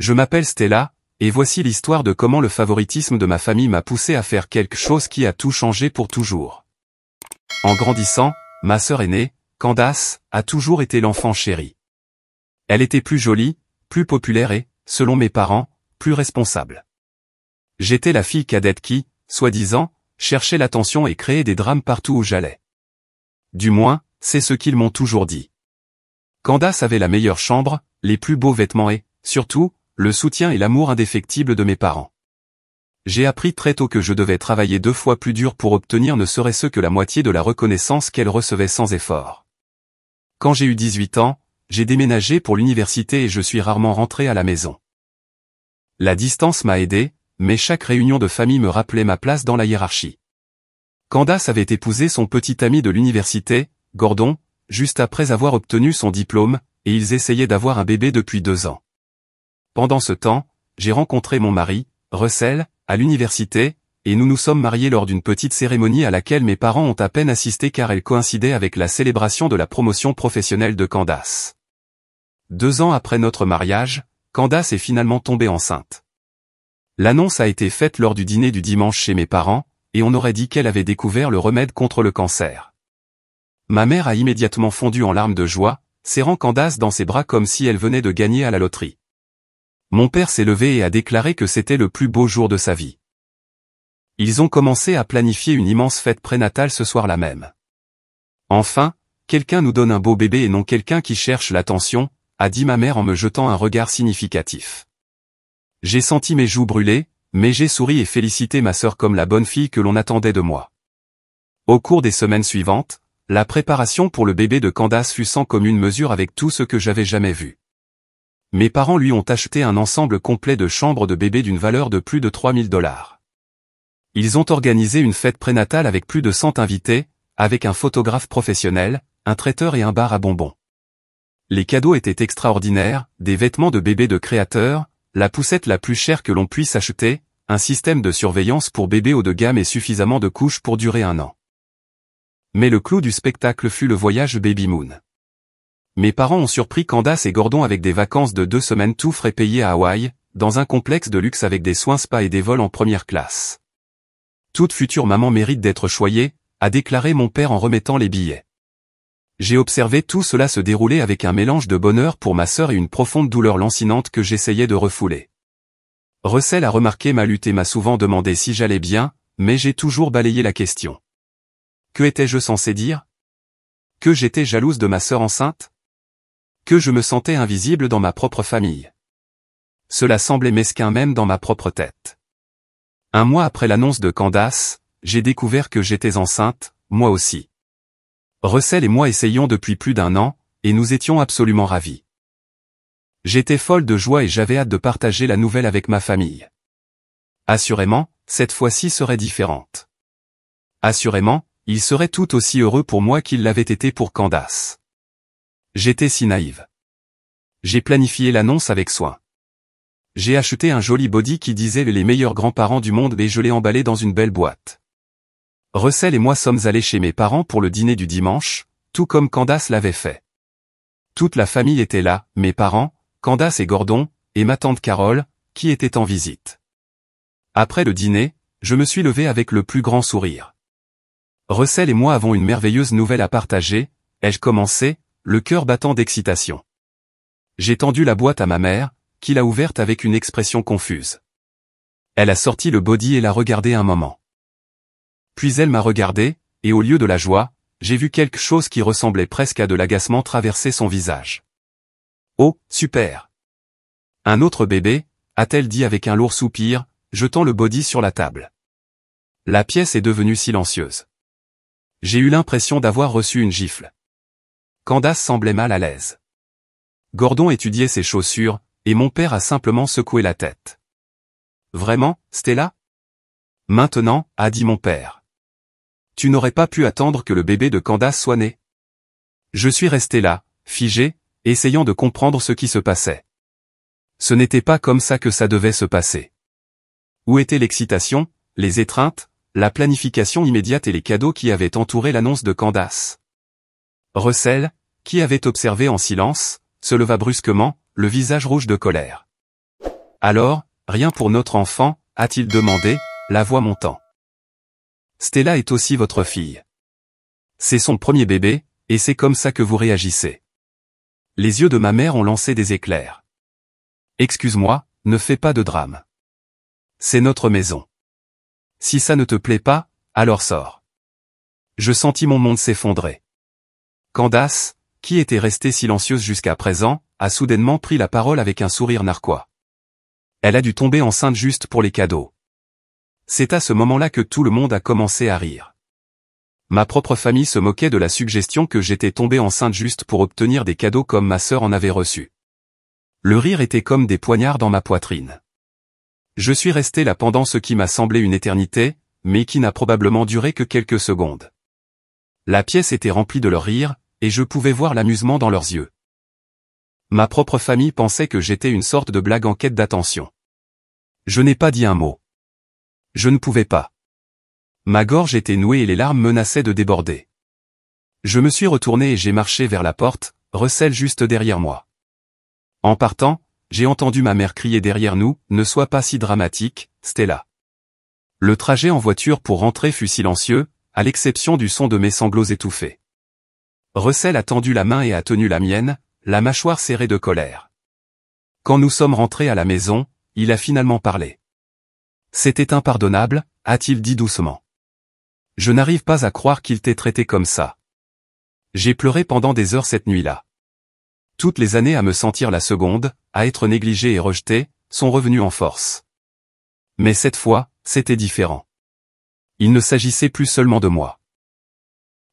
Je m'appelle Stella, et voici l'histoire de comment le favoritisme de ma famille m'a poussé à faire quelque chose qui a tout changé pour toujours. En grandissant, ma sœur aînée, Candace, a toujours été l'enfant chéri. Elle était plus jolie, plus populaire et, selon mes parents, plus responsable. J'étais la fille cadette qui, soi-disant, cherchait l'attention et créait des drames partout où j'allais. Du moins, c'est ce qu'ils m'ont toujours dit. Candace avait la meilleure chambre, les plus beaux vêtements et, surtout, le soutien et l'amour indéfectible de mes parents. J'ai appris très tôt que je devais travailler 2 fois plus dur pour obtenir ne serait-ce que la moitié de la reconnaissance qu'elle recevait sans effort. Quand j'ai eu 18 ans, j'ai déménagé pour l'université et je suis rarement rentré à la maison. La distance m'a aidé, mais chaque réunion de famille me rappelait ma place dans la hiérarchie. Candace avait épousé son petit ami de l'université, Gordon, juste après avoir obtenu son diplôme, et ils essayaient d'avoir un bébé depuis 2 ans. Pendant ce temps, j'ai rencontré mon mari, Russell, à l'université, et nous nous sommes mariés lors d'une petite cérémonie à laquelle mes parents ont à peine assisté car elle coïncidait avec la célébration de la promotion professionnelle de Candace. 2 ans après notre mariage, Candace est finalement tombée enceinte. L'annonce a été faite lors du dîner du dimanche chez mes parents, et on aurait dit qu'elle avait découvert le remède contre le cancer. Ma mère a immédiatement fondu en larmes de joie, serrant Candace dans ses bras comme si elle venait de gagner à la loterie. Mon père s'est levé et a déclaré que c'était le plus beau jour de sa vie. Ils ont commencé à planifier une immense fête prénatale ce soir-là même. Enfin, quelqu'un nous donne un beau bébé et non quelqu'un qui cherche l'attention, a dit ma mère en me jetant un regard significatif. J'ai senti mes joues brûler, mais j'ai souri et félicité ma sœur comme la bonne fille que l'on attendait de moi. Au cours des semaines suivantes, la préparation pour le bébé de Candace fut sans commune mesure avec tout ce que j'avais jamais vu. Mes parents lui ont acheté un ensemble complet de chambres de bébé d'une valeur de plus de $3000. Ils ont organisé une fête prénatale avec plus de 100 invités, avec un photographe professionnel, un traiteur et un bar à bonbons. Les cadeaux étaient extraordinaires, des vêtements de bébé de créateur, la poussette la plus chère que l'on puisse acheter, un système de surveillance pour bébé haut de gamme et suffisamment de couches pour durer 1 an. Mais le clou du spectacle fut le voyage Baby Moon. Mes parents ont surpris Candace et Gordon avec des vacances de 2 semaines tout frais payées à Hawaï, dans un complexe de luxe avec des soins spa et des vols en première classe. Toute future maman mérite d'être choyée, a déclaré mon père en remettant les billets. J'ai observé tout cela se dérouler avec un mélange de bonheur pour ma sœur et une profonde douleur lancinante que j'essayais de refouler. Russell a remarqué ma lutte et m'a souvent demandé si j'allais bien, mais j'ai toujours balayé la question. Que étais-je censé dire? Que j'étais jalouse de ma sœur enceinte? Que je me sentais invisible dans ma propre famille. Cela semblait mesquin même dans ma propre tête. 1 mois après l'annonce de Candace, j'ai découvert que j'étais enceinte, moi aussi. Russell et moi essayions depuis plus d'1 an, et nous étions absolument ravis. J'étais folle de joie et j'avais hâte de partager la nouvelle avec ma famille. Assurément, cette fois-ci serait différente. Assurément, il serait tout aussi heureux pour moi qu'il l'avait été pour Candace. J'étais si naïve. J'ai planifié l'annonce avec soin. J'ai acheté un joli body qui disait les meilleurs grands-parents du monde et je l'ai emballé dans une belle boîte. Russell et moi sommes allés chez mes parents pour le dîner du dimanche, tout comme Candace l'avait fait. Toute la famille était là, mes parents, Candace et Gordon, et ma tante Carole, qui était en visite. Après le dîner, je me suis levé avec le plus grand sourire. Russell et moi avons une merveilleuse nouvelle à partager, ai-je commencé, le cœur battant d'excitation. J'ai tendu la boîte à ma mère, qui l'a ouverte avec une expression confuse. Elle a sorti le body et l'a regardé un moment. Puis elle m'a regardé, et au lieu de la joie, j'ai vu quelque chose qui ressemblait presque à de l'agacement traverser son visage. Oh, super! Un autre bébé, a-t-elle dit avec un lourd soupir, jetant le body sur la table. La pièce est devenue silencieuse. J'ai eu l'impression d'avoir reçu une gifle. Candace semblait mal à l'aise. Gordon étudiait ses chaussures, et mon père a simplement secoué la tête. Vraiment, Stella? Maintenant, a dit mon père. Tu n'aurais pas pu attendre que le bébé de Candace soit né? Je suis resté là, figé, essayant de comprendre ce qui se passait. Ce n'était pas comme ça que ça devait se passer. Où était l'excitation, les étreintes, la planification immédiate et les cadeaux qui avaient entouré l'annonce de Candace? Russell, qui avait observé en silence, se leva brusquement, le visage rouge de colère. Alors, rien pour notre enfant, a-t-il demandé, la voix montant. Stella est aussi votre fille. C'est son premier bébé, et c'est comme ça que vous réagissez. Les yeux de ma mère ont lancé des éclairs. Excuse-moi, ne fais pas de drame. C'est notre maison. Si ça ne te plaît pas, alors sors. Je sentis mon monde s'effondrer. Candace, qui était restée silencieuse jusqu'à présent, a soudainement pris la parole avec un sourire narquois. Elle a dû tomber enceinte juste pour les cadeaux. C'est à ce moment-là que tout le monde a commencé à rire. Ma propre famille se moquait de la suggestion que j'étais tombée enceinte juste pour obtenir des cadeaux comme ma sœur en avait reçu. Le rire était comme des poignards dans ma poitrine. Je suis resté là pendant ce qui m'a semblé une éternité, mais qui n'a probablement duré que quelques secondes. La pièce était remplie de leur rire, et je pouvais voir l'amusement dans leurs yeux. Ma propre famille pensait que j'étais une sorte de blague en quête d'attention. Je n'ai pas dit un mot. Je ne pouvais pas. Ma gorge était nouée et les larmes menaçaient de déborder. Je me suis retourné et j'ai marché vers la porte, Russell juste derrière moi. En partant, j'ai entendu ma mère crier derrière nous, « Ne sois pas si dramatique, Stella ». Le trajet en voiture pour rentrer fut silencieux, à l'exception du son de mes sanglots étouffés. Russell a tendu la main et a tenu la mienne, la mâchoire serrée de colère. Quand nous sommes rentrés à la maison, il a finalement parlé. C'était impardonnable, a-t-il dit doucement. Je n'arrive pas à croire qu'il t'ait traité comme ça. J'ai pleuré pendant des heures cette nuit-là. Toutes les années à me sentir la seconde, à être négligée et rejetée, sont revenues en force. Mais cette fois, c'était différent. Il ne s'agissait plus seulement de moi.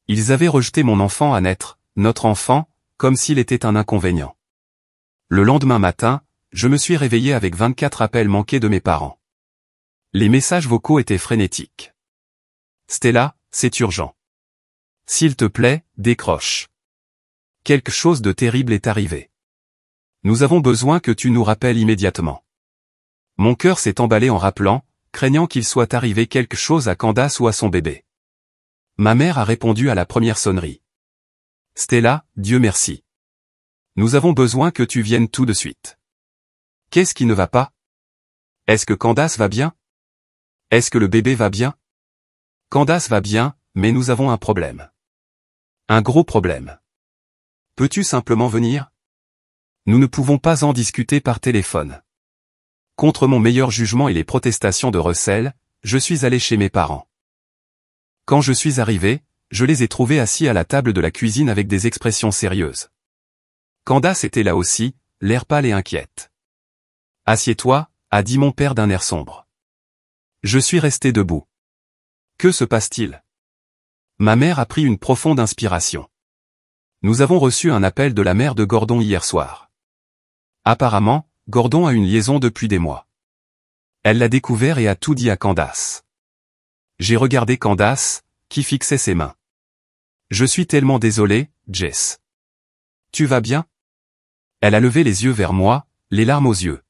Ils avaient rejeté mon enfant à naître, notre enfant, comme s'il était un inconvénient. Le lendemain matin, je me suis réveillé avec 24 appels manqués de mes parents. Les messages vocaux étaient frénétiques. Stella, c'est urgent. S'il te plaît, décroche. Quelque chose de terrible est arrivé. Nous avons besoin que tu nous rappelles immédiatement. Mon cœur s'est emballé en rappelant, craignant qu'il soit arrivé quelque chose à Candace ou à son bébé. Ma mère a répondu à la première sonnerie. Stella, Dieu merci. Nous avons besoin que tu viennes tout de suite. Qu'est-ce qui ne va pas? Est-ce que Candace va bien? Est-ce que le bébé va bien? Candace va bien, mais nous avons un problème. Un gros problème. Peux-tu simplement venir? Nous ne pouvons pas en discuter par téléphone. Contre mon meilleur jugement et les protestations de Russell, je suis allé chez mes parents. Quand je suis arrivé, je les ai trouvés assis à la table de la cuisine avec des expressions sérieuses. Candace était là aussi, l'air pâle et inquiète. « Assieds-toi » a dit mon père d'un air sombre. Je suis resté debout. Que se passe-t-il? Ma mère a pris une profonde inspiration. Nous avons reçu un appel de la mère de Gordon hier soir. Apparemment, Gordon a une liaison depuis des mois. Elle l'a découvert et a tout dit à Candace. J'ai regardé Candace, qui fixait ses mains. Je suis tellement désolé, Jess. Tu vas bien? Elle a levé les yeux vers moi, les larmes aux yeux.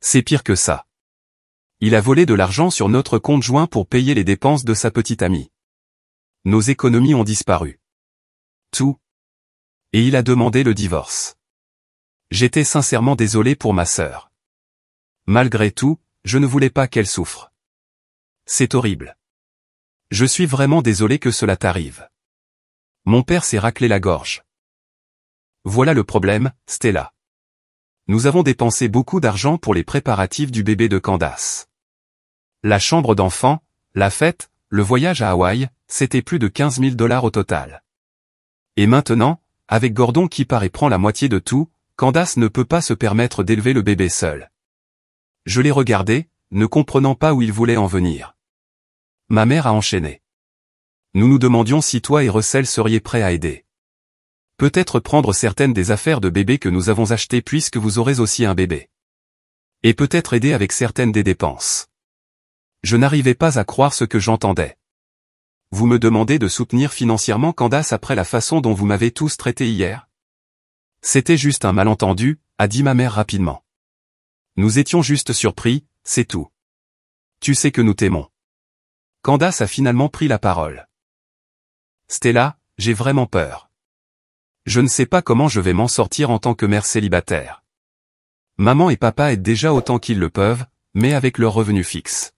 C'est pire que ça. Il a volé de l'argent sur notre compte joint pour payer les dépenses de sa petite amie. Nos économies ont disparu. Tout. Et il a demandé le divorce. J'étais sincèrement désolé pour ma sœur. Malgré tout, je ne voulais pas qu'elle souffre. C'est horrible. Je suis vraiment désolé que cela t'arrive. Mon père s'est raclé la gorge. Voilà le problème, Stella. Nous avons dépensé beaucoup d'argent pour les préparatifs du bébé de Candace. La chambre d'enfant, la fête, le voyage à Hawaï, c'était plus de 15 000 $ au total. Et maintenant, avec Gordon qui part et prend la moitié de tout, Candace ne peut pas se permettre d'élever le bébé seul. Je l'ai regardé, ne comprenant pas où il voulait en venir. Ma mère a enchaîné. Nous nous demandions si toi et Russell seriez prêts à aider. Peut-être prendre certaines des affaires de bébé que nous avons achetées puisque vous aurez aussi un bébé. Et peut-être aider avec certaines des dépenses. Je n'arrivais pas à croire ce que j'entendais. Vous me demandez de soutenir financièrement Candace après la façon dont vous m'avez tous traité hier? C'était juste un malentendu, a dit ma mère rapidement. Nous étions juste surpris, c'est tout. Tu sais que nous t'aimons. Candace a finalement pris la parole. Stella, j'ai vraiment peur. Je ne sais pas comment je vais m'en sortir en tant que mère célibataire. Maman et papa aident déjà autant qu'ils le peuvent, mais avec leur revenu fixe.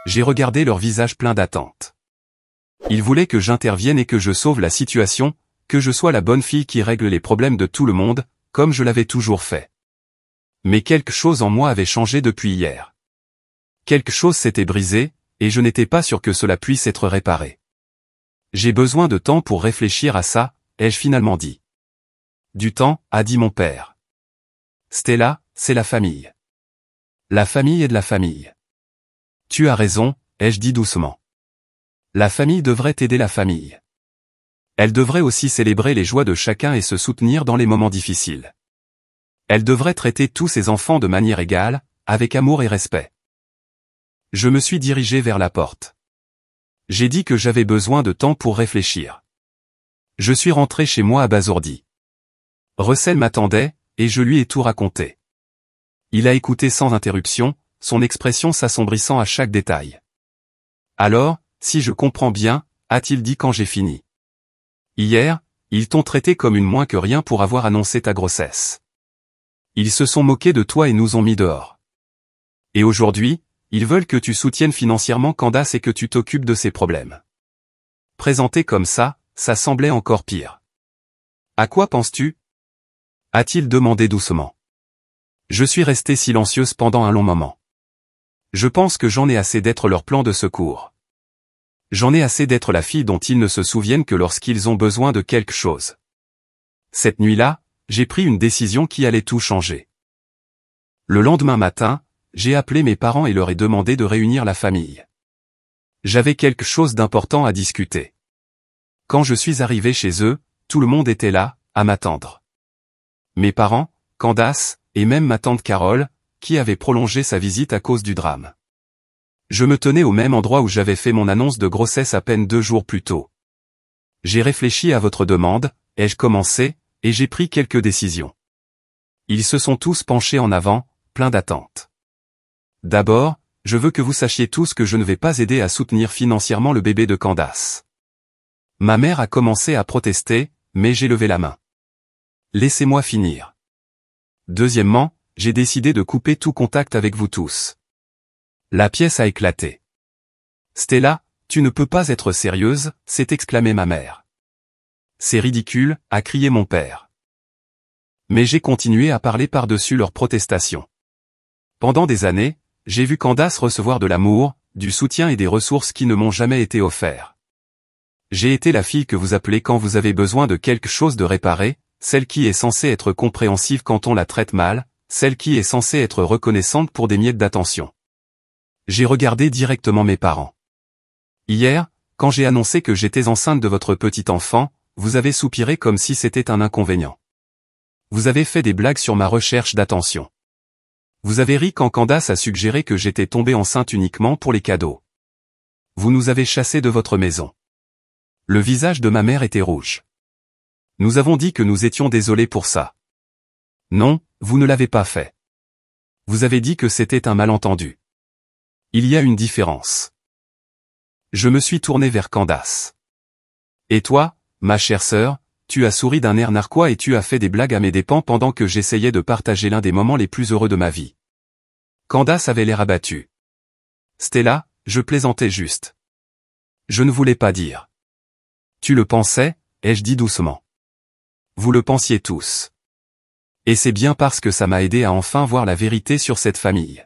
J'ai regardé leur visage plein d'attente. Ils voulaient que j'intervienne et que je sauve la situation, que je sois la bonne fille qui règle les problèmes de tout le monde, comme je l'avais toujours fait. Mais quelque chose en moi avait changé depuis hier. Quelque chose s'était brisé, et je n'étais pas sûr que cela puisse être réparé. J'ai besoin de temps pour réfléchir à ça, ai-je finalement dit. Du temps, a dit mon père. Stella, c'est la famille. La famille est de la famille. Tu as raison, ai-je dit doucement. La famille devrait aider la famille. Elle devrait aussi célébrer les joies de chacun et se soutenir dans les moments difficiles. Elle devrait traiter tous ses enfants de manière égale, avec amour et respect. Je me suis dirigé vers la porte. J'ai dit que j'avais besoin de temps pour réfléchir. Je suis rentré chez moi abasourdi. Russell m'attendait, et je lui ai tout raconté. Il a écouté sans interruption, son expression s'assombrissant à chaque détail. Alors, si je comprends bien, a-t-il dit quand j'ai fini. Hier, ils t'ont traité comme une moins que rien pour avoir annoncé ta grossesse. Ils se sont moqués de toi et nous ont mis dehors. Et aujourd'hui, ils veulent que tu soutiennes financièrement Candace et que tu t'occupes de ses problèmes. Présenté comme ça semblait encore pire. À quoi penses-tu? A-t-il demandé doucement. Je suis restée silencieuse pendant un long moment. Je pense que j'en ai assez d'être leur plan de secours. J'en ai assez d'être la fille dont ils ne se souviennent que lorsqu'ils ont besoin de quelque chose. Cette nuit-là, j'ai pris une décision qui allait tout changer. Le lendemain matin, j'ai appelé mes parents et leur ai demandé de réunir la famille. J'avais quelque chose d'important à discuter. Quand je suis arrivé chez eux, tout le monde était là, à m'attendre. Mes parents, Candace, et même ma tante Carole, qui avait prolongé sa visite à cause du drame. Je me tenais au même endroit où j'avais fait mon annonce de grossesse à peine 2 jours plus tôt. J'ai réfléchi à votre demande, ai-je commencé, et j'ai pris quelques décisions. Ils se sont tous penchés en avant, pleins d'attentes. D'abord, je veux que vous sachiez tous que je ne vais pas aider à soutenir financièrement le bébé de Candace. Ma mère a commencé à protester, mais j'ai levé la main. Laissez-moi finir. Deuxièmement, j'ai décidé de couper tout contact avec vous tous. La pièce a éclaté. Stella, tu ne peux pas être sérieuse, s'est exclamée ma mère. C'est ridicule, a crié mon père. Mais j'ai continué à parler par-dessus leurs protestations. Pendant des années, j'ai vu Candace recevoir de l'amour, du soutien et des ressources qui ne m'ont jamais été offerts. J'ai été la fille que vous appelez quand vous avez besoin de quelque chose de réparé, celle qui est censée être compréhensive quand on la traite mal, celle qui est censée être reconnaissante pour des miettes d'attention. J'ai regardé directement mes parents. Hier, quand j'ai annoncé que j'étais enceinte de votre petit enfant, vous avez soupiré comme si c'était un inconvénient. Vous avez fait des blagues sur ma recherche d'attention. Vous avez ri quand Candace a suggéré que j'étais tombée enceinte uniquement pour les cadeaux. Vous nous avez chassés de votre maison. Le visage de ma mère était rouge. Nous avons dit que nous étions désolés pour ça. Non, vous ne l'avez pas fait. Vous avez dit que c'était un malentendu. Il y a une différence. Je me suis tourné vers Candace. Et toi, ma chère sœur, tu as souri d'un air narquois et tu as fait des blagues à mes dépens pendant que j'essayais de partager l'un des moments les plus heureux de ma vie. Candace avait l'air abattue. Stella, je plaisantais juste. Je ne voulais pas dire. Tu le pensais, ai-je dit doucement. Vous le pensiez tous. Et c'est bien parce que ça m'a aidé à enfin voir la vérité sur cette famille.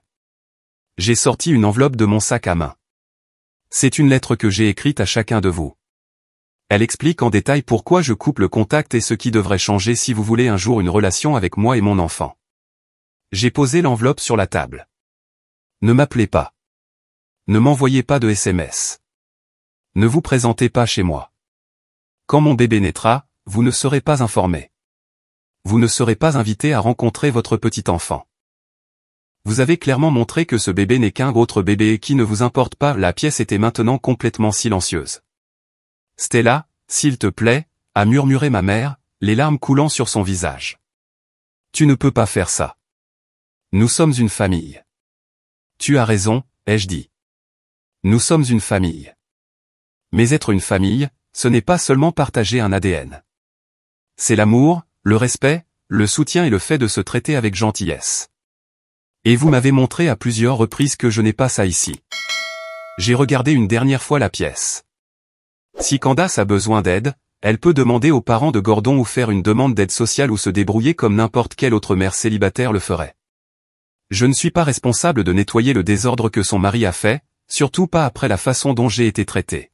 J'ai sorti une enveloppe de mon sac à main. C'est une lettre que j'ai écrite à chacun de vous. Elle explique en détail pourquoi je coupe le contact et ce qui devrait changer si vous voulez un jour une relation avec moi et mon enfant. J'ai posé l'enveloppe sur la table. Ne m'appelez pas. Ne m'envoyez pas de SMS. Ne vous présentez pas chez moi. Quand mon bébé naîtra, vous ne serez pas informé. Vous ne serez pas invité à rencontrer votre petit enfant. Vous avez clairement montré que ce bébé n'est qu'un autre bébé et qui ne vous importe pas. La pièce était maintenant complètement silencieuse. Stella, s'il te plaît, a murmuré ma mère, les larmes coulant sur son visage. Tu ne peux pas faire ça. Nous sommes une famille. Tu as raison, ai-je dit. Nous sommes une famille. Mais être une famille, ce n'est pas seulement partager un ADN. C'est l'amour, le respect, le soutien et le fait de se traiter avec gentillesse. Et vous m'avez montré à plusieurs reprises que je n'ai pas ça ici. J'ai regardé une dernière fois la pièce. Si Candace a besoin d'aide, elle peut demander aux parents de Gordon ou faire une demande d'aide sociale ou se débrouiller comme n'importe quelle autre mère célibataire le ferait. Je ne suis pas responsable de nettoyer le désordre que son mari a fait, surtout pas après la façon dont j'ai été traité.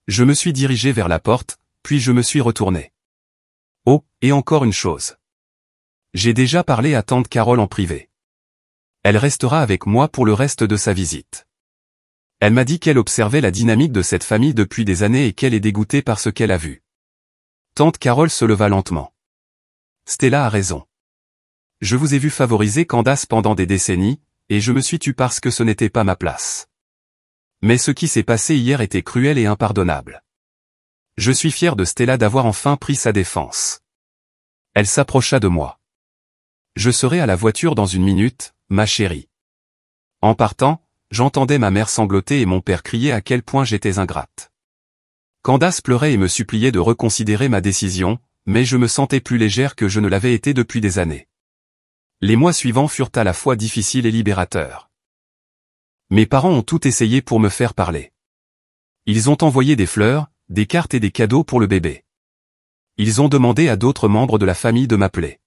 Je me suis dirigé vers la porte, puis je me suis retourné. Oh, et encore une chose. J'ai déjà parlé à tante Carole en privé. Elle restera avec moi pour le reste de sa visite. Elle m'a dit qu'elle observait la dynamique de cette famille depuis des années et qu'elle est dégoûtée par ce qu'elle a vu. Tante Carole se leva lentement. Stella a raison. Je vous ai vu favoriser Candace pendant des décennies, et je me suis tue parce que ce n'était pas ma place. Mais ce qui s'est passé hier était cruel et impardonnable. Je suis fier de Stella d'avoir enfin pris sa défense. Elle s'approcha de moi. Je serai à la voiture dans une minute, ma chérie. En partant, j'entendais ma mère sangloter et mon père crier à quel point j'étais ingrate. Candace pleurait et me suppliait de reconsidérer ma décision, mais je me sentais plus légère que je ne l'avais été depuis des années. Les mois suivants furent à la fois difficiles et libérateurs. Mes parents ont tout essayé pour me faire parler. Ils ont envoyé des fleurs, des cartes et des cadeaux pour le bébé. Ils ont demandé à d'autres membres de la famille de m'appeler.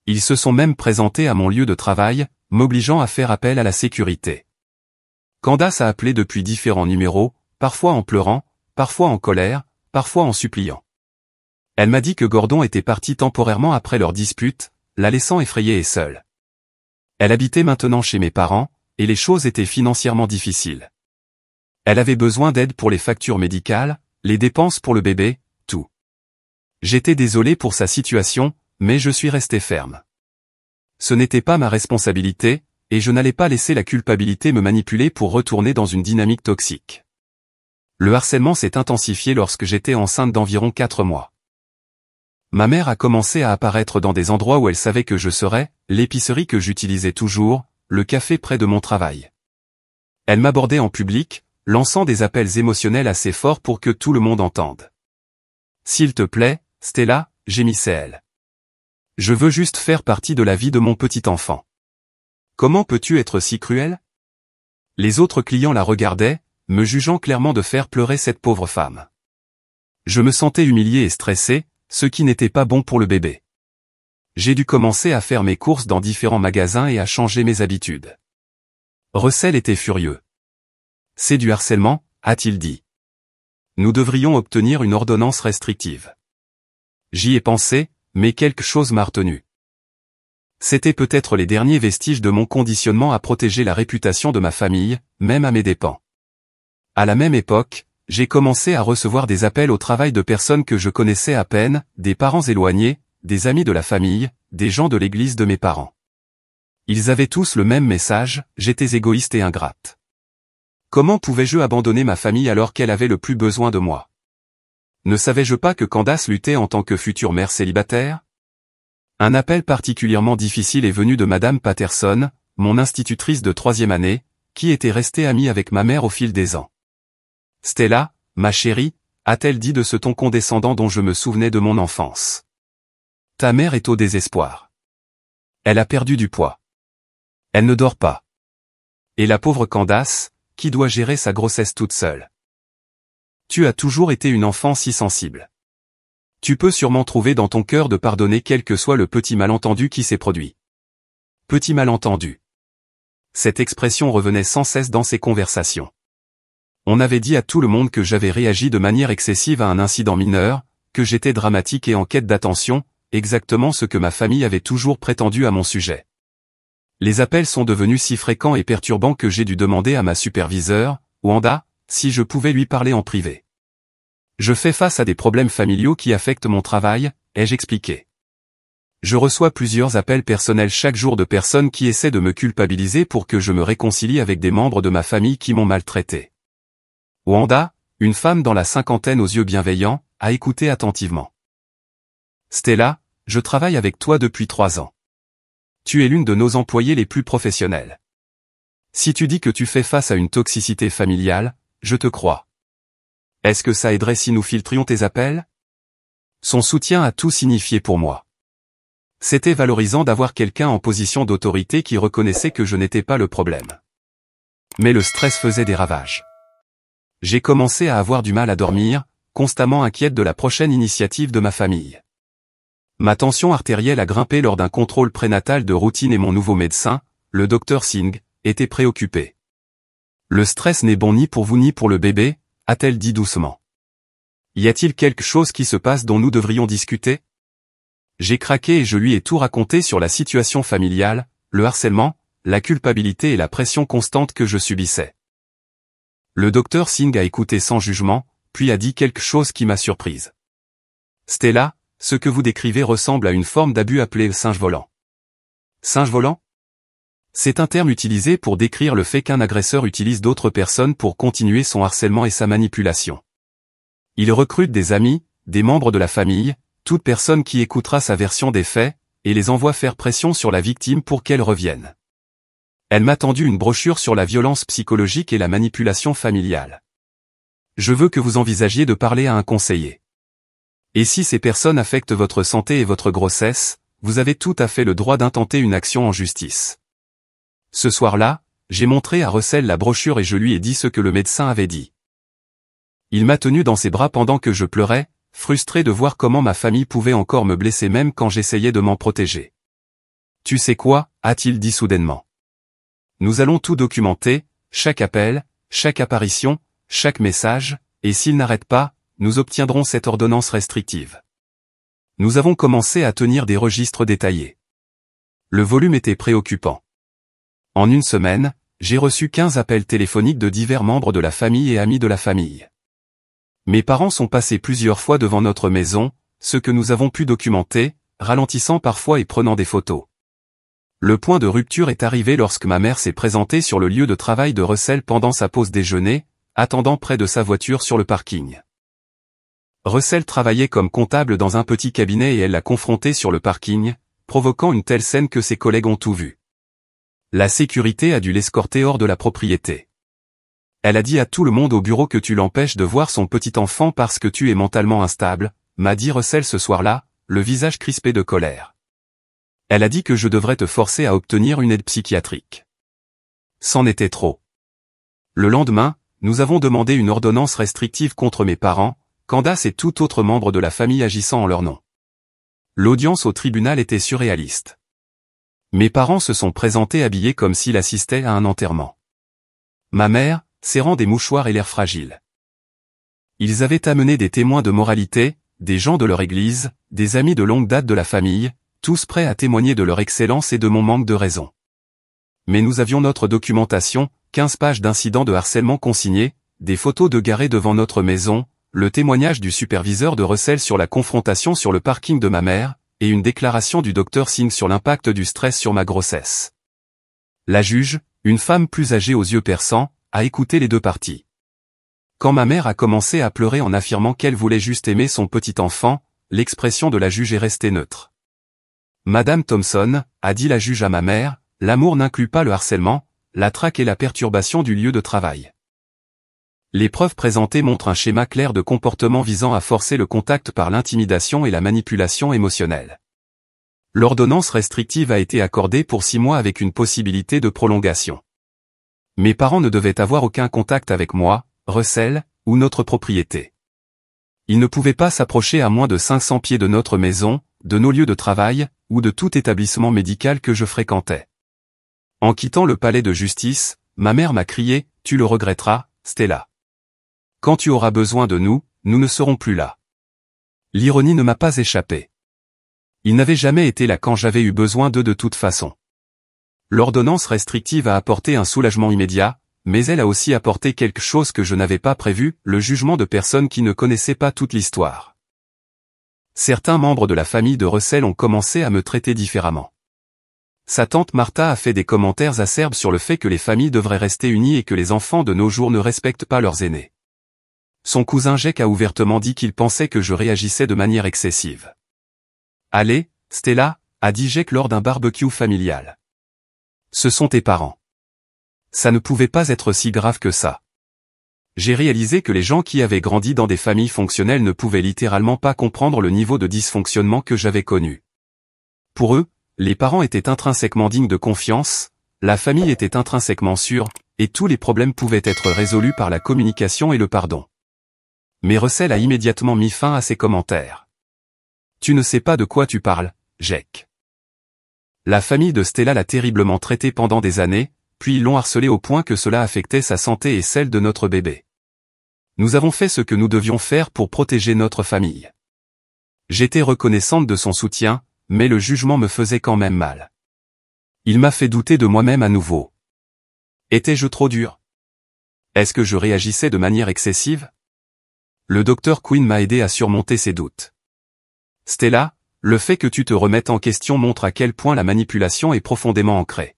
Ils se sont même présentés à mon lieu de travail, m'obligeant à faire appel à la sécurité. Candace a appelé depuis différents numéros, parfois en pleurant, parfois en colère, parfois en suppliant. Elle m'a dit que Gordon était parti temporairement après leur dispute, la laissant effrayée et seule. Elle habitait maintenant chez mes parents, et les choses étaient financièrement difficiles. Elle avait besoin d'aide pour les factures médicales, les dépenses pour le bébé, tout. J'étais désolé pour sa situation, mais je suis resté ferme. Ce n'était pas ma responsabilité, et je n'allais pas laisser la culpabilité me manipuler pour retourner dans une dynamique toxique. Le harcèlement s'est intensifié lorsque j'étais enceinte d'environ 4 mois. Ma mère a commencé à apparaître dans des endroits où elle savait que je serais, l'épicerie que j'utilisais toujours, le café près de mon travail. Elle m'abordait en public, lançant des appels émotionnels assez forts pour que tout le monde entende. « S'il te plaît, Stella », gémissait-elle. « Je veux juste faire partie de la vie de mon petit enfant. Comment peux-tu être si cruel ?» Les autres clients la regardaient, me jugeant clairement de faire pleurer cette pauvre femme. Je me sentais humilié et stressé, ce qui n'était pas bon pour le bébé. J'ai dû commencer à faire mes courses dans différents magasins et à changer mes habitudes. Russell était furieux. « C'est du harcèlement », a-t-il dit. Nous devrions obtenir une ordonnance restrictive. J'y ai pensé, mais quelque chose m'a retenu. C'était peut-être les derniers vestiges de mon conditionnement à protéger la réputation de ma famille, même à mes dépens. À la même époque, j'ai commencé à recevoir des appels au travail de personnes que je connaissais à peine, des parents éloignés, des amis de la famille, des gens de l'église de mes parents. Ils avaient tous le même message, j'étais égoïste et ingrate. Comment pouvais-je abandonner ma famille alors qu'elle avait le plus besoin de moi? Ne savais-je pas que Candace luttait en tant que future mère célibataire? Un appel particulièrement difficile est venu de Madame Patterson, mon institutrice de 3e année, qui était restée amie avec ma mère au fil des ans. « Stella, ma chérie », a-t-elle dit de ce ton condescendant dont je me souvenais de mon enfance. « Ta mère est au désespoir. Elle a perdu du poids. Elle ne dort pas. Et la pauvre Candace, qui doit gérer sa grossesse toute seule. Tu as toujours été une enfant si sensible. Tu peux sûrement trouver dans ton cœur de pardonner quel que soit le petit malentendu qui s'est produit. » Petit malentendu. Cette expression revenait sans cesse dans ces conversations. On avait dit à tout le monde que j'avais réagi de manière excessive à un incident mineur, que j'étais dramatique et en quête d'attention, exactement ce que ma famille avait toujours prétendu à mon sujet. Les appels sont devenus si fréquents et perturbants que j'ai dû demander à ma superviseure, Wanda, si je pouvais lui parler en privé. Je fais face à des problèmes familiaux qui affectent mon travail, ai-je expliqué. Je reçois plusieurs appels personnels chaque jour de personnes qui essaient de me culpabiliser pour que je me réconcilie avec des membres de ma famille qui m'ont maltraité. Wanda, une femme dans la cinquantaine aux yeux bienveillants, a écouté attentivement. Stella, je travaille avec toi depuis 3 ans. Tu es l'une de nos employées les plus professionnelles. Si tu dis que tu fais face à une toxicité familiale, je te crois. Est-ce que ça aiderait si nous filtrions tes appels? Son soutien a tout signifié pour moi. C'était valorisant d'avoir quelqu'un en position d'autorité qui reconnaissait que je n'étais pas le problème. Mais le stress faisait des ravages. J'ai commencé à avoir du mal à dormir, constamment inquiète de la prochaine initiative de ma famille. Ma tension artérielle a grimpé lors d'un contrôle prénatal de routine et mon nouveau médecin, le Dr Singh, était préoccupé. Le stress n'est bon ni pour vous ni pour le bébé, a-t-elle dit doucement. Y a-t-il quelque chose qui se passe dont nous devrions discuter? J'ai craqué et je lui ai tout raconté sur la situation familiale, le harcèlement, la culpabilité et la pression constante que je subissais. Le docteur Singh a écouté sans jugement, puis a dit quelque chose qui m'a surprise. Stella, ce que vous décrivez ressemble à une forme d'abus appelé singe volant. Singe volant? C'est un terme utilisé pour décrire le fait qu'un agresseur utilise d'autres personnes pour continuer son harcèlement et sa manipulation. Il recrute des amis, des membres de la famille, toute personne qui écoutera sa version des faits, et les envoie faire pression sur la victime pour qu'elle revienne. Elle m'a tendu une brochure sur la violence psychologique et la manipulation familiale. Je veux que vous envisagiez de parler à un conseiller. Et si ces personnes affectent votre santé et votre grossesse, vous avez tout à fait le droit d'intenter une action en justice. Ce soir-là, j'ai montré à Russell la brochure et je lui ai dit ce que le médecin avait dit. Il m'a tenu dans ses bras pendant que je pleurais, frustré de voir comment ma famille pouvait encore me blesser même quand j'essayais de m'en protéger. Tu sais quoi, a-t-il dit soudainement. Nous allons tout documenter, chaque appel, chaque apparition, chaque message, et s'il n'arrête pas, nous obtiendrons cette ordonnance restrictive. Nous avons commencé à tenir des registres détaillés. Le volume était préoccupant. En une semaine, j'ai reçu 15 appels téléphoniques de divers membres de la famille et amis de la famille. Mes parents sont passés plusieurs fois devant notre maison, ce que nous avons pu documenter, ralentissant parfois et prenant des photos. Le point de rupture est arrivé lorsque ma mère s'est présentée sur le lieu de travail de Russell pendant sa pause déjeuner, attendant près de sa voiture sur le parking. Russell travaillait comme comptable dans un petit cabinet et elle l'a confronté sur le parking, provoquant une telle scène que ses collègues ont tout vu. La sécurité a dû l'escorter hors de la propriété. Elle a dit à tout le monde au bureau que tu l'empêches de voir son petit enfant parce que tu es mentalement instable, m'a dit Russell ce soir-là, le visage crispé de colère. Elle a dit que je devrais te forcer à obtenir une aide psychiatrique. C'en était trop. Le lendemain, nous avons demandé une ordonnance restrictive contre mes parents, Candace et tout autre membre de la famille agissant en leur nom. L'audience au tribunal était surréaliste. Mes parents se sont présentés habillés comme s'ils assistaient à un enterrement. Ma mère, serrant des mouchoirs et l'air fragile. Ils avaient amené des témoins de moralité, des gens de leur église, des amis de longue date de la famille, tous prêts à témoigner de leur excellence et de mon manque de raison. Mais nous avions notre documentation, 15 pages d'incidents de harcèlement consignés, des photos de garés devant notre maison, le témoignage du superviseur de Russell sur la confrontation sur le parking de ma mère, et une déclaration du Dr Singh sur l'impact du stress sur ma grossesse. La juge, une femme plus âgée aux yeux perçants, a écouté les deux parties. Quand ma mère a commencé à pleurer en affirmant qu'elle voulait juste aimer son petit enfant, l'expression de la juge est restée neutre. Madame Thompson, a dit la juge à ma mère, l'amour n'inclut pas le harcèlement, la traque et la perturbation du lieu de travail. Les preuves présentées montrent un schéma clair de comportement visant à forcer le contact par l'intimidation et la manipulation émotionnelle. L'ordonnance restrictive a été accordée pour 6 mois avec une possibilité de prolongation. Mes parents ne devaient avoir aucun contact avec moi, Russell, ou notre propriété. Ils ne pouvaient pas s'approcher à moins de 500 pieds de notre maison, de nos lieux de travail, ou de tout établissement médical que je fréquentais. En quittant le palais de justice, ma mère m'a crié, « Tu le regretteras, Stella. Quand tu auras besoin de nous, nous ne serons plus là. » L'ironie ne m'a pas échappé. Ils n'avaient jamais été là quand j'avais eu besoin d'eux de toute façon. L'ordonnance restrictive a apporté un soulagement immédiat, mais elle a aussi apporté quelque chose que je n'avais pas prévu, le jugement de personnes qui ne connaissaient pas toute l'histoire. Certains membres de la famille de Russell ont commencé à me traiter différemment. Sa tante Martha a fait des commentaires acerbes sur le fait que les familles devraient rester unies et que les enfants de nos jours ne respectent pas leurs aînés. Son cousin Jake a ouvertement dit qu'il pensait que je réagissais de manière excessive. « Allez, Stella » a dit Jake lors d'un barbecue familial. « Ce sont tes parents. Ça ne pouvait pas être si grave que ça. » J'ai réalisé que les gens qui avaient grandi dans des familles fonctionnelles ne pouvaient littéralement pas comprendre le niveau de dysfonctionnement que j'avais connu. Pour eux, les parents étaient intrinsèquement dignes de confiance, la famille était intrinsèquement sûre, et tous les problèmes pouvaient être résolus par la communication et le pardon. Mais Russell a immédiatement mis fin à ces commentaires. Tu ne sais pas de quoi tu parles, Jake. La famille de Stella l'a terriblement traité pendant des années, puis ils l'ont harcelé au point que cela affectait sa santé et celle de notre bébé. Nous avons fait ce que nous devions faire pour protéger notre famille. J'étais reconnaissante de son soutien, mais le jugement me faisait quand même mal. Il m'a fait douter de moi-même à nouveau. Étais-je trop dur? Est-ce que je réagissais de manière excessive? Le docteur Quinn m'a aidé à surmonter ces doutes. Stella, le fait que tu te remettes en question montre à quel point la manipulation est profondément ancrée.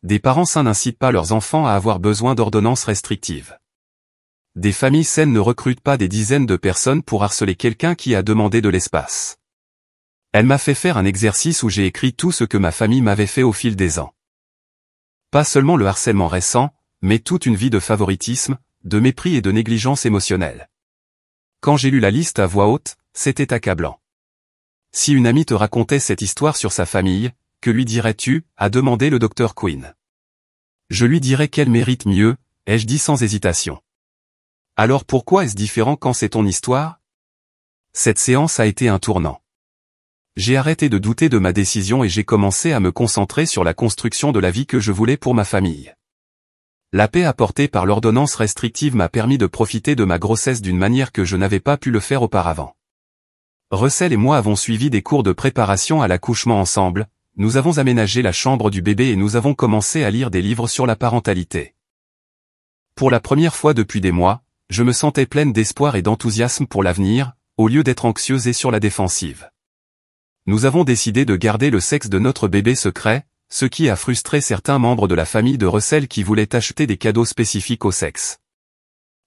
Des parents sains n'incitent pas leurs enfants à avoir besoin d'ordonnances restrictives. Des familles saines ne recrutent pas des dizaines de personnes pour harceler quelqu'un qui a demandé de l'espace. Elle m'a fait faire un exercice où j'ai écrit tout ce que ma famille m'avait fait au fil des ans. Pas seulement le harcèlement récent, mais toute une vie de favoritisme, de mépris et de négligence émotionnelle. Quand j'ai lu la liste à voix haute, c'était accablant. Si une amie te racontait cette histoire sur sa famille, que lui dirais-tu, a demandé le docteur Quinn. Je lui dirais qu'elle mérite mieux, ai-je dit sans hésitation. Alors pourquoi est-ce différent quand c'est ton histoire? Cette séance a été un tournant. J'ai arrêté de douter de ma décision et j'ai commencé à me concentrer sur la construction de la vie que je voulais pour ma famille. La paix apportée par l'ordonnance restrictive m'a permis de profiter de ma grossesse d'une manière que je n'avais pas pu le faire auparavant. Russell et moi avons suivi des cours de préparation à l'accouchement ensemble, nous avons aménagé la chambre du bébé et nous avons commencé à lire des livres sur la parentalité. Pour la première fois depuis des mois, je me sentais pleine d'espoir et d'enthousiasme pour l'avenir, au lieu d'être anxieuse et sur la défensive. Nous avons décidé de garder le sexe de notre bébé secret, ce qui a frustré certains membres de la famille de Russell qui voulaient acheter des cadeaux spécifiques au sexe.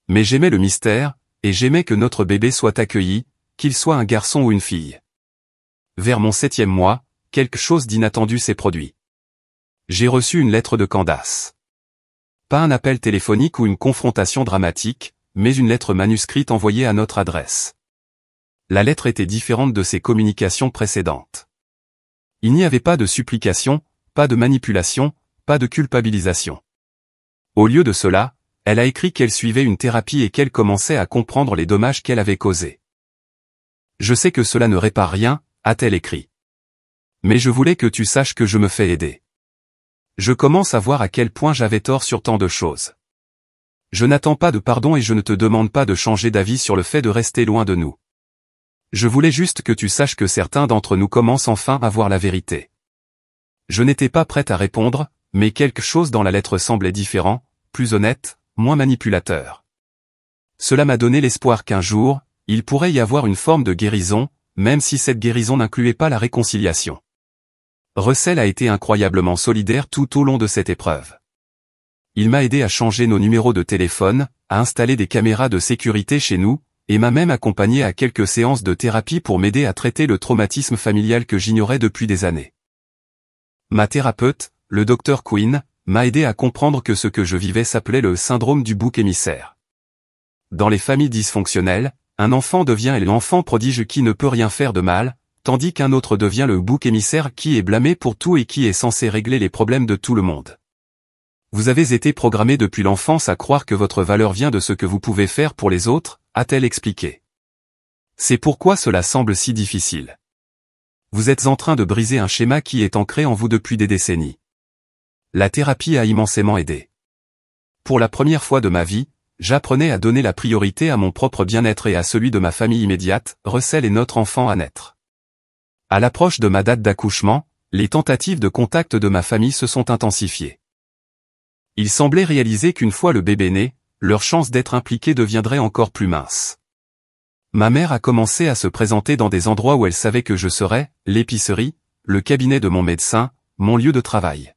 Mais j'aimais le mystère, et j'aimais que notre bébé soit accueilli, qu'il soit un garçon ou une fille. Vers mon 7e mois, quelque chose d'inattendu s'est produit. J'ai reçu une lettre de Candace. Pas un appel téléphonique ou une confrontation dramatique, mais une lettre manuscrite envoyée à notre adresse. La lettre était différente de ses communications précédentes. Il n'y avait pas de supplication, pas de manipulation, pas de culpabilisation. Au lieu de cela, elle a écrit qu'elle suivait une thérapie et qu'elle commençait à comprendre les dommages qu'elle avait causés. Je sais que cela ne répare rien, a-t-elle écrit. Mais je voulais que tu saches que je me fais aider. Je commence à voir à quel point j'avais tort sur tant de choses. Je n'attends pas de pardon et je ne te demande pas de changer d'avis sur le fait de rester loin de nous. Je voulais juste que tu saches que certains d'entre nous commencent enfin à voir la vérité. Je n'étais pas prête à répondre, mais quelque chose dans la lettre semblait différent, plus honnête, moins manipulateur. Cela m'a donné l'espoir qu'un jour, il pourrait y avoir une forme de guérison, même si cette guérison n'incluait pas la réconciliation. Russell a été incroyablement solidaire tout au long de cette épreuve. Il m'a aidé à changer nos numéros de téléphone, à installer des caméras de sécurité chez nous, et m'a même accompagné à quelques séances de thérapie pour m'aider à traiter le traumatisme familial que j'ignorais depuis des années. Ma thérapeute, le docteur Quinn, m'a aidé à comprendre que ce que je vivais s'appelait le syndrome du bouc émissaire. Dans les familles dysfonctionnelles, un enfant devient l'enfant prodige qui ne peut rien faire de mal, tandis qu'un autre devient le bouc émissaire qui est blâmé pour tout et qui est censé régler les problèmes de tout le monde. Vous avez été programmé depuis l'enfance à croire que votre valeur vient de ce que vous pouvez faire pour les autres, a-t-elle expliqué. C'est pourquoi cela semble si difficile. Vous êtes en train de briser un schéma qui est ancré en vous depuis des décennies. La thérapie a immensément aidé. Pour la première fois de ma vie, j'apprenais à donner la priorité à mon propre bien-être et à celui de ma famille immédiate, Russell et notre enfant à naître. À l'approche de ma date d'accouchement, les tentatives de contact de ma famille se sont intensifiées. Ils semblaient réaliser qu'une fois le bébé né, leur chance d'être impliquée deviendrait encore plus mince. Ma mère a commencé à se présenter dans des endroits où elle savait que je serais, l'épicerie, le cabinet de mon médecin, mon lieu de travail.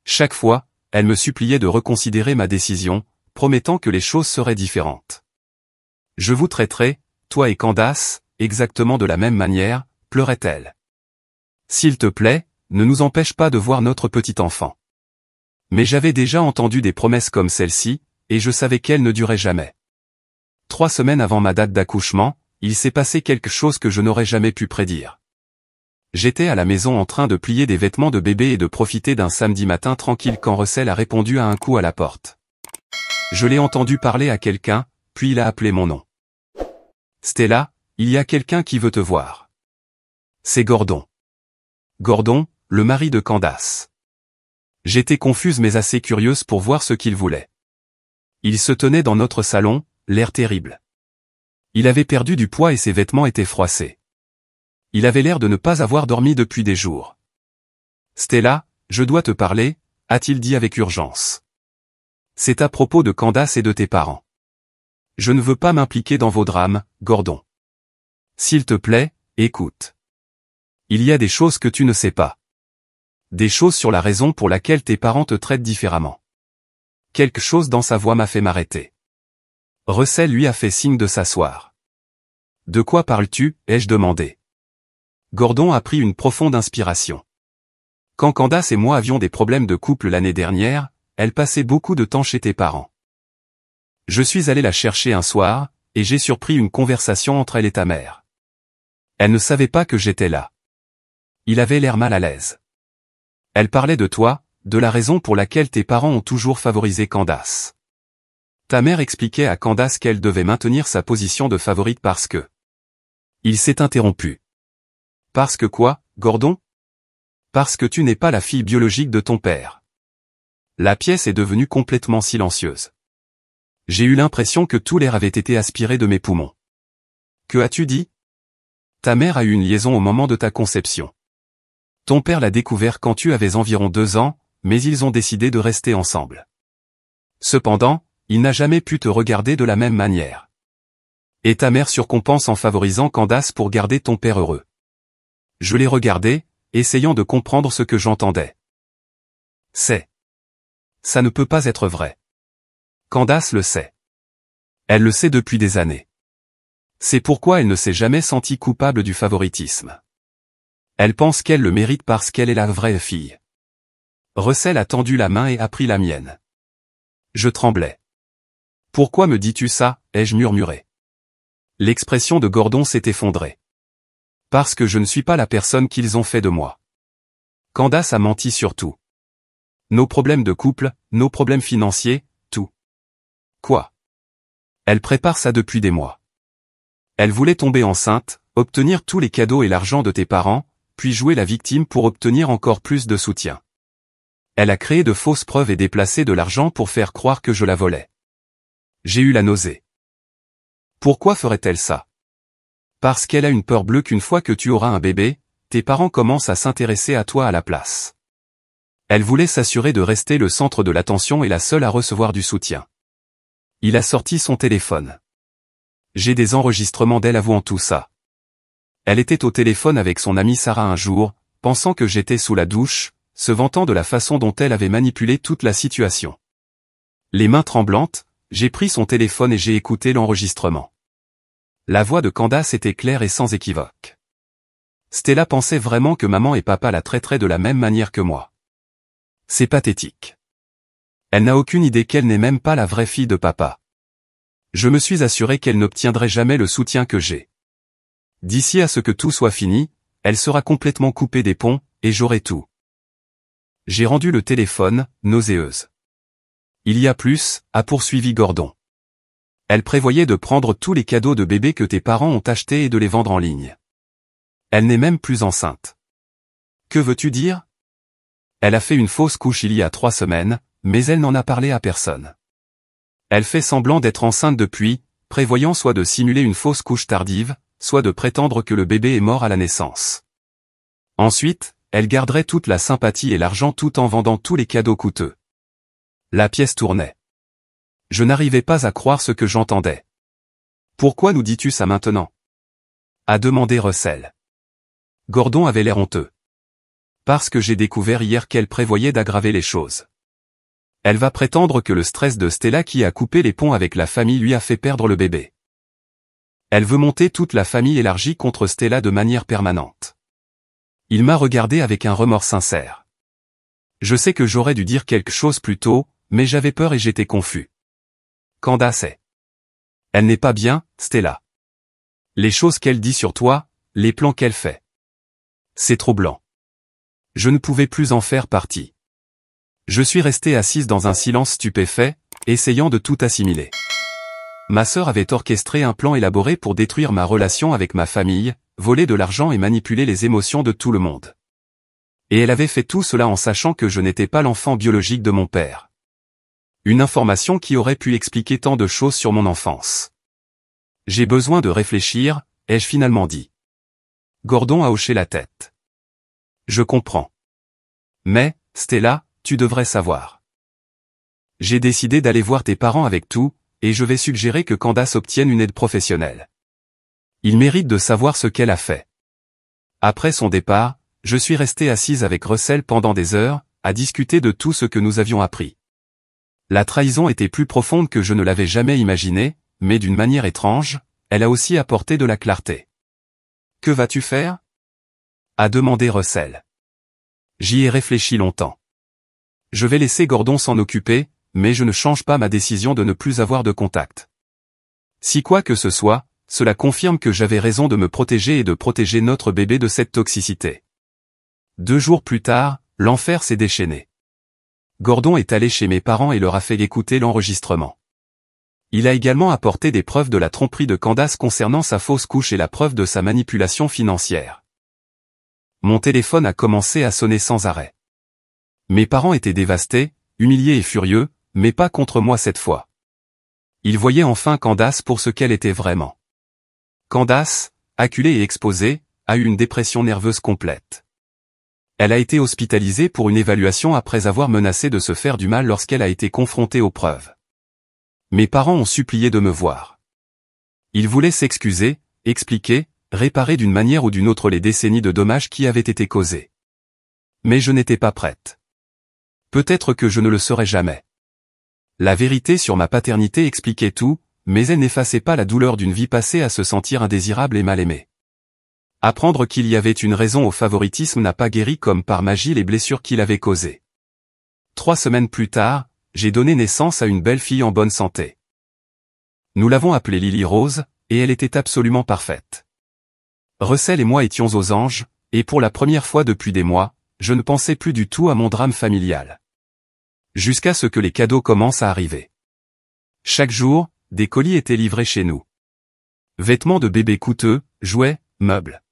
Chaque fois, elle me suppliait de reconsidérer ma décision, promettant que les choses seraient différentes. Je vous traiterai, toi et Candace, exactement de la même manière, pleurait-elle. S'il te plaît, ne nous empêche pas de voir notre petit enfant. Mais j'avais déjà entendu des promesses comme celle-ci, et je savais qu'elles ne duraient jamais. 3 semaines avant ma date d'accouchement, il s'est passé quelque chose que je n'aurais jamais pu prédire. J'étais à la maison en train de plier des vêtements de bébé et de profiter d'un samedi matin tranquille quand Russell a répondu à un coup à la porte. Je l'ai entendu parler à quelqu'un, puis il a appelé mon nom. Stella, il y a quelqu'un qui veut te voir. C'est Gordon. Gordon, le mari de Candace. J'étais confuse mais assez curieuse pour voir ce qu'il voulait. Il se tenait dans notre salon, l'air terrible. Il avait perdu du poids et ses vêtements étaient froissés. Il avait l'air de ne pas avoir dormi depuis des jours. Stella, je dois te parler, a-t-il dit avec urgence. C'est à propos de Candace et de tes parents. Je ne veux pas m'impliquer dans vos drames, Gordon. S'il te plaît, écoute. Il y a des choses que tu ne sais pas. Des choses sur la raison pour laquelle tes parents te traitent différemment. Quelque chose dans sa voix m'a fait m'arrêter. Russell lui a fait signe de s'asseoir. De quoi parles-tu, ai-je demandé. Gordon a pris une profonde inspiration. Quand Candace et moi avions des problèmes de couple l'année dernière, elle passait beaucoup de temps chez tes parents. Je suis allé la chercher un soir, et j'ai surpris une conversation entre elle et ta mère. Elle ne savait pas que j'étais là. Il avait l'air mal à l'aise. Elle parlait de toi, de la raison pour laquelle tes parents ont toujours favorisé Candace. Ta mère expliquait à Candace qu'elle devait maintenir sa position de favorite parce que... Il s'est interrompu. Parce que quoi, Gordon? Parce que tu n'es pas la fille biologique de ton père. La pièce est devenue complètement silencieuse. J'ai eu l'impression que tout l'air avait été aspiré de mes poumons. Que as-tu dit? Ta mère a eu une liaison au moment de ta conception. Ton père l'a découvert quand tu avais environ 2 ans, mais ils ont décidé de rester ensemble. Cependant, il n'a jamais pu te regarder de la même manière. Et ta mère surcompense en favorisant Candace pour garder ton père heureux. Je l'ai regardé, essayant de comprendre ce que j'entendais. Ça ne peut pas être vrai. Candace le sait. Elle le sait depuis des années. C'est pourquoi elle ne s'est jamais sentie coupable du favoritisme. Elle pense qu'elle le mérite parce qu'elle est la vraie fille. Russell a tendu la main et a pris la mienne. Je tremblais. Pourquoi me dis-tu ça, ai-je murmuré. L'expression de Gordon s'est effondrée. Parce que je ne suis pas la personne qu'ils ont fait de moi. Candace a menti sur tout. Nos problèmes de couple, nos problèmes financiers, tout. Quoi? Elle prépare ça depuis des mois. Elle voulait tomber enceinte, obtenir tous les cadeaux et l'argent de tes parents, puis jouer la victime pour obtenir encore plus de soutien. Elle a créé de fausses preuves et déplacé de l'argent pour faire croire que je la volais. J'ai eu la nausée. Pourquoi ferait-elle ça? Parce qu'elle a une peur bleue qu'une fois que tu auras un bébé, tes parents commencent à s'intéresser à toi à la place. Elle voulait s'assurer de rester le centre de l'attention et la seule à recevoir du soutien. Il a sorti son téléphone. J'ai des enregistrements d'elle avouant tout ça. Elle était au téléphone avec son amie Sarah un jour, pensant que j'étais sous la douche, se vantant de la façon dont elle avait manipulé toute la situation. Les mains tremblantes, j'ai pris son téléphone et j'ai écouté l'enregistrement. La voix de Candace était claire et sans équivoque. Stella pensait vraiment que maman et papa la traiteraient de la même manière que moi. C'est pathétique. Elle n'a aucune idée qu'elle n'est même pas la vraie fille de papa. Je me suis assuré qu'elle n'obtiendrait jamais le soutien que j'ai. D'ici à ce que tout soit fini, elle sera complètement coupée des ponts, et j'aurai tout. J'ai rendu le téléphone, nauséeuse. Il y a plus, a poursuivi Gordon. Elle prévoyait de prendre tous les cadeaux de bébé que tes parents ont achetés et de les vendre en ligne. Elle n'est même plus enceinte. Que veux-tu dire? Elle a fait une fausse couche il y a 3 semaines, mais elle n'en a parlé à personne. Elle fait semblant d'être enceinte depuis, prévoyant soit de simuler une fausse couche tardive, soit de prétendre que le bébé est mort à la naissance. Ensuite, elle garderait toute la sympathie et l'argent tout en vendant tous les cadeaux coûteux. La pièce tournait. Je n'arrivais pas à croire ce que j'entendais. Pourquoi nous dis-tu ça maintenant? A demandé Russell. Gordon avait l'air honteux. Parce que j'ai découvert hier qu'elle prévoyait d'aggraver les choses. Elle va prétendre que le stress de Stella qui a coupé les ponts avec la famille lui a fait perdre le bébé. Elle veut monter toute la famille élargie contre Stella de manière permanente. Il m'a regardé avec un remords sincère. Je sais que j'aurais dû dire quelque chose plus tôt, mais j'avais peur et j'étais confus. Candace est. Elle n'est pas bien, Stella. Les choses qu'elle dit sur toi, les plans qu'elle fait. C'est troublant. Je ne pouvais plus en faire partie. Je suis restée assise dans un silence stupéfait, essayant de tout assimiler. Ma sœur avait orchestré un plan élaboré pour détruire ma relation avec ma famille, voler de l'argent et manipuler les émotions de tout le monde. Et elle avait fait tout cela en sachant que je n'étais pas l'enfant biologique de mon père. Une information qui aurait pu expliquer tant de choses sur mon enfance. J'ai besoin de réfléchir, ai-je finalement dit. Gordon a hoché la tête. Je comprends. Mais, Stella, tu devrais savoir. J'ai décidé d'aller voir tes parents avec tout, et je vais suggérer que Candace obtienne une aide professionnelle. Il mérite de savoir ce qu'elle a fait. Après son départ, je suis restée assise avec Russell pendant des heures, à discuter de tout ce que nous avions appris. La trahison était plus profonde que je ne l'avais jamais imaginé, mais d'une manière étrange, elle a aussi apporté de la clarté. Que vas-tu faire? A demandé Russell. J'y ai réfléchi longtemps. Je vais laisser Gordon s'en occuper, mais je ne change pas ma décision de ne plus avoir de contact. Si quoi que ce soit, cela confirme que j'avais raison de me protéger et de protéger notre bébé de cette toxicité. 2 jours plus tard, l'enfer s'est déchaîné. Gordon est allé chez mes parents et leur a fait écouter l'enregistrement. Il a également apporté des preuves de la tromperie de Candace concernant sa fausse couche et la preuve de sa manipulation financière. Mon téléphone a commencé à sonner sans arrêt. Mes parents étaient dévastés, humiliés et furieux, mais pas contre moi cette fois. Ils voyaient enfin Candace pour ce qu'elle était vraiment. Candace, acculée et exposée, a eu une dépression nerveuse complète. Elle a été hospitalisée pour une évaluation après avoir menacé de se faire du mal lorsqu'elle a été confrontée aux preuves. Mes parents ont supplié de me voir. Ils voulaient s'excuser, expliquer, réparer d'une manière ou d'une autre les décennies de dommages qui avaient été causés. Mais je n'étais pas prête. Peut-être que je ne le serai jamais. La vérité sur ma paternité expliquait tout, mais elle n'effaçait pas la douleur d'une vie passée à se sentir indésirable et mal aimé. Apprendre qu'il y avait une raison au favoritisme n'a pas guéri comme par magie les blessures qu'il avait causées. 3 semaines plus tard, j'ai donné naissance à une belle fille en bonne santé. Nous l'avons appelée Lily Rose, et elle était absolument parfaite. Russell et moi étions aux anges, et pour la première fois depuis des mois, je ne pensais plus du tout à mon drame familial. Jusqu'à ce que les cadeaux commencent à arriver. Chaque jour, des colis étaient livrés chez nous. Vêtements de bébé coûteux, jouets, meubles.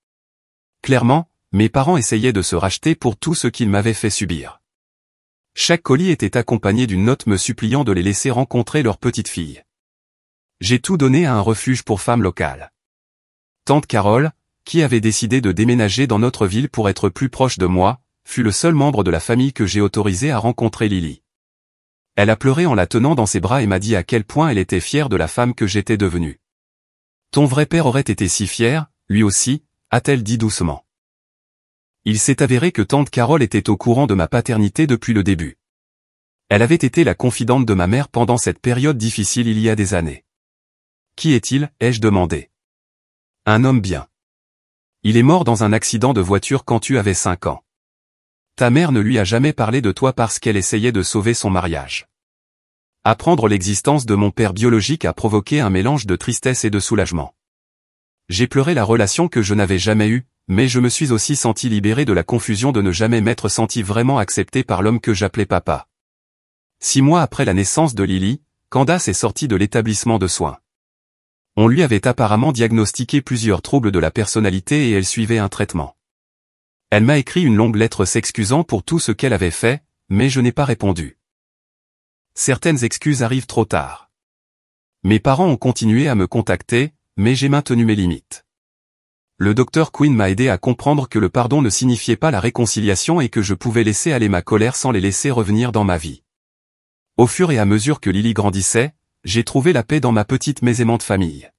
Clairement, mes parents essayaient de se racheter pour tout ce qu'ils m'avaient fait subir. Chaque colis était accompagné d'une note me suppliant de les laisser rencontrer leur petite fille. J'ai tout donné à un refuge pour femmes locales. Tante Carole, qui avait décidé de déménager dans notre ville pour être plus proche de moi, fut le seul membre de la famille que j'ai autorisé à rencontrer Lily. Elle a pleuré en la tenant dans ses bras et m'a dit à quel point elle était fière de la femme que j'étais devenue. Ton vrai père aurait été si fier, lui aussi, a-t-elle dit doucement. Il s'est avéré que tante Carole était au courant de ma paternité depuis le début. Elle avait été la confidente de ma mère pendant cette période difficile il y a des années. Qui est-il, ai-je demandé. Un homme bien. Il est mort dans un accident de voiture quand tu avais 5 ans. Ta mère ne lui a jamais parlé de toi parce qu'elle essayait de sauver son mariage. Apprendre l'existence de mon père biologique a provoqué un mélange de tristesse et de soulagement. J'ai pleuré la relation que je n'avais jamais eue, mais je me suis aussi senti libéré de la confusion de ne jamais m'être senti vraiment accepté par l'homme que j'appelais papa. 6 mois après la naissance de Lily, Candace est sortie de l'établissement de soins. On lui avait apparemment diagnostiqué plusieurs troubles de la personnalité et elle suivait un traitement. Elle m'a écrit une longue lettre s'excusant pour tout ce qu'elle avait fait, mais je n'ai pas répondu. Certaines excuses arrivent trop tard. Mes parents ont continué à me contacter, mais j'ai maintenu mes limites. Le docteur Quinn m'a aidé à comprendre que le pardon ne signifiait pas la réconciliation et que je pouvais laisser aller ma colère sans les laisser revenir dans ma vie. Au fur et à mesure que Lily grandissait, j'ai trouvé la paix dans ma petite mais aimante famille.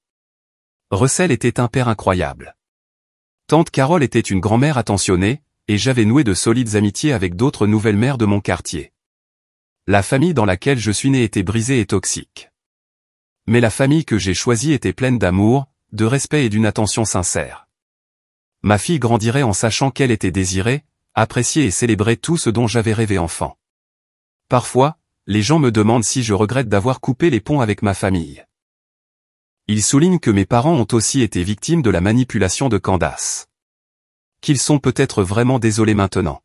Russell était un père incroyable. Tante Carole était une grand-mère attentionnée, et j'avais noué de solides amitiés avec d'autres nouvelles mères de mon quartier. La famille dans laquelle je suis né était brisée et toxique. Mais la famille que j'ai choisie était pleine d'amour, de respect et d'une attention sincère. Ma fille grandirait en sachant qu'elle était désirée, appréciée et célébrait tout ce dont j'avais rêvé enfant. Parfois, les gens me demandent si je regrette d'avoir coupé les ponts avec ma famille. Ils soulignent que mes parents ont aussi été victimes de la manipulation de Candace. qu'ils sont peut-être vraiment désolés maintenant.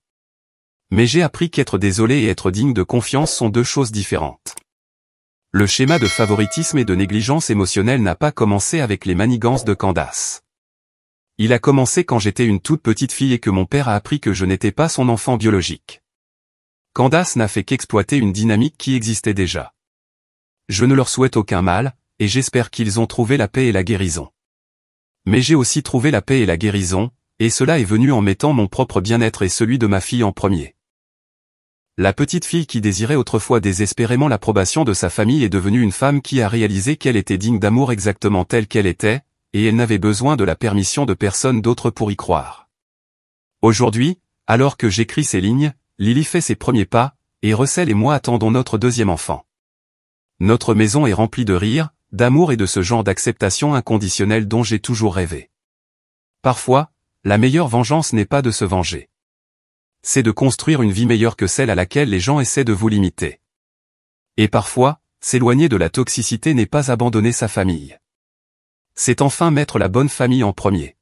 Mais j'ai appris qu'être désolé et être digne de confiance sont deux choses différentes. Le schéma de favoritisme et de négligence émotionnelle n'a pas commencé avec les manigances de Candace. Il a commencé quand j'étais une toute petite fille et que mon père a appris que je n'étais pas son enfant biologique. Candace n'a fait qu'exploiter une dynamique qui existait déjà. Je ne leur souhaite aucun mal, et j'espère qu'ils ont trouvé la paix et la guérison. Mais j'ai aussi trouvé la paix et la guérison, et cela est venu en mettant mon propre bien-être et celui de ma fille en premier. La petite fille qui désirait autrefois désespérément l'approbation de sa famille est devenue une femme qui a réalisé qu'elle était digne d'amour exactement telle qu'elle était, et elle n'avait besoin de la permission de personne d'autre pour y croire. Aujourd'hui, alors que j'écris ces lignes, Lily fait ses premiers pas, et Russell et moi attendons notre deuxième enfant. Notre maison est remplie de rire, d'amour et de ce genre d'acceptation inconditionnelle dont j'ai toujours rêvé. Parfois, la meilleure vengeance n'est pas de se venger. C'est de construire une vie meilleure que celle à laquelle les gens essaient de vous limiter. Et parfois, s'éloigner de la toxicité n'est pas abandonner sa famille. C'est enfin mettre la bonne famille en premier.